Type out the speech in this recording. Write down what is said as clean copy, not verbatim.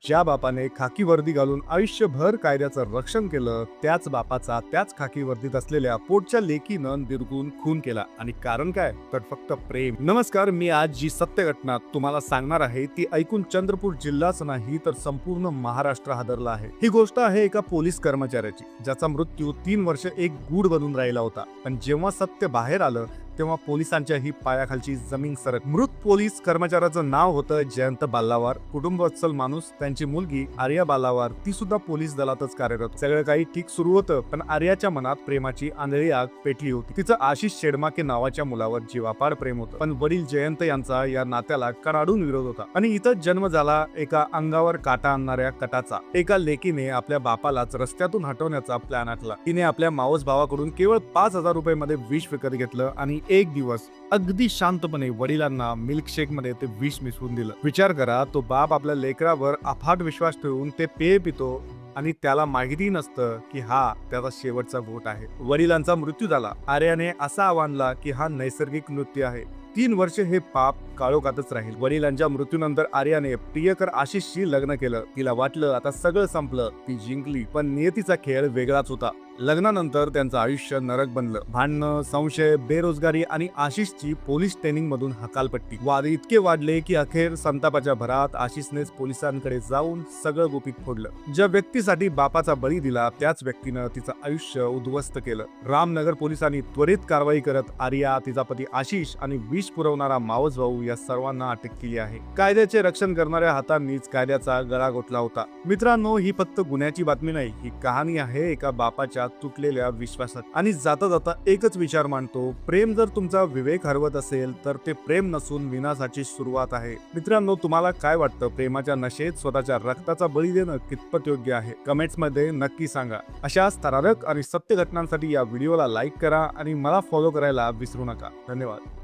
ज्या बापाने खाकी वर्दी घालून आयुष्यभर कायद्याचं रक्षण केलं, त्याच बापाचा त्याच खाकी वर्दीत असलेल्या पोटच्या लेकीनं निर्गुण खून केला. आणि कारण काय? तर फक्त प्रेम. नमस्कार, मी आज जी सत्य घटना तुम्हाला सांगणार आहे ती ऐकून चंद्रपूर जिल्हाच नाही तर संपूर्ण महाराष्ट्र हादरला आहे. ही गोष्ट आहे एका पोलीस कर्मचाऱ्याची, ज्याचा मृत्यू 3 वर्ष एक गूढ बनून राहिला होता. पण जेव्हा सत्य बाहेर आलं तेव्हा पोलिसांच्याही पायाखालची जमीन सरक. मृत पोलीस कर्मचाऱ्याचं नाव होतं जयंत बाल्लावार. कुटुंबवत्सल माणूस. त्यांची मुलगी आर्या बाल्लावार, ती सुद्धा पोलीस दलातच कार्यरत. सगळं काही ठीक सुरू होतं, पण आर्याच्या मनात प्रेमाची आंधळी आग पेटली होती. तिचं आशिष शेडमाके नावाच्या मुलावर जीवापाड प्रेम होतं, पण वडील जयंत यांचा या नात्याला कडाडून विरोध होता. आणि इथंच जन्म झाला एका अंगावर काटा आणणाऱ्या कटाचा. एका लेकीने आपल्या बापालाच रस्त्यातून हटवण्याचा प्लॅन आखला. तिने आपल्या मावस भावाकडून केवळ 5,000 रुपये मध्ये विष विकत घेतलं आणि एक दिवस अगदी शांतपणे वडिलांना मिल्कशेक मध्ये ते विष मिसळून दिलं. विचार करा, तो बाप आपल्या लेकरावर अफाट विश्वास ठेवून ते पेय पितो आणि त्याला माहिती नसतं की हा त्याचा शेवटचा घोट आहे. वडिलांचा मृत्यू झाला. आर्याने असा आव्हानला की हा नैसर्गिक मृत्यू आहे. 3 वर्ष हे पाप काळोखातच राहील. वडिलांच्या मृत्यूनंतर आर्याने प्रियकर आशिषशी लग्न केलं. तिला वाटलं आता सगळं संपलं, ती जिंकली. पण नियतीचा खेळ वेगळाच होता. लग्नानंतर त्यांचं आयुष्य नरक बनलं. भांडणं, संशय, बेरोजगारी आणि आशिषची पोलीस ट्रेनिंग मधून हकालपट्टी. वाद इतके वाढले की अखेर संतापाच्या भरात आशिषनेच पोलिसांकडे जाऊन सगळं गुपित फोडलं. ज्या व्यक्तीसाठी बापाचा बळी दिला त्याच व्यक्तीनं तिचं आयुष्य उद्ध्वस्त केलं. रामनगर पोलिसांनी त्वरित कारवाई करत आर्या, तिचा पती आशिष आणि विष पुरवणारा मावस भाऊ या सर्वांना अटक केली आहे. कायद्याचे रक्षण करणाऱ्या हातांनीच कायद्याचा गळा घोटला होता. मित्रांनो, ही फक्त गुन्ह्याची बातमी नाही, ही कहाणी आहे एका बापाच्या तुटलेल्या विश्वासात. आणि जाता जाता एकच विचार मांडतो, प्रेम जर तुमचा विवेक हरवत असेल तर ते प्रेम नसून विनाशाची सुरुवात आहे. मित्रांनो, तुम्हाला काय वाटतं? प्रेमाच्या नशेत स्वतःच्या रक्ताचा बळी देणं कितपत योग्य आहे? कमेंट्स मध्ये नक्की सांगा. अशाच थरारक आणि सत्य घटनांसाठी या व्हिडिओला लाईक करा आणि मला फॉलो करायला विसरू नका. धन्यवाद.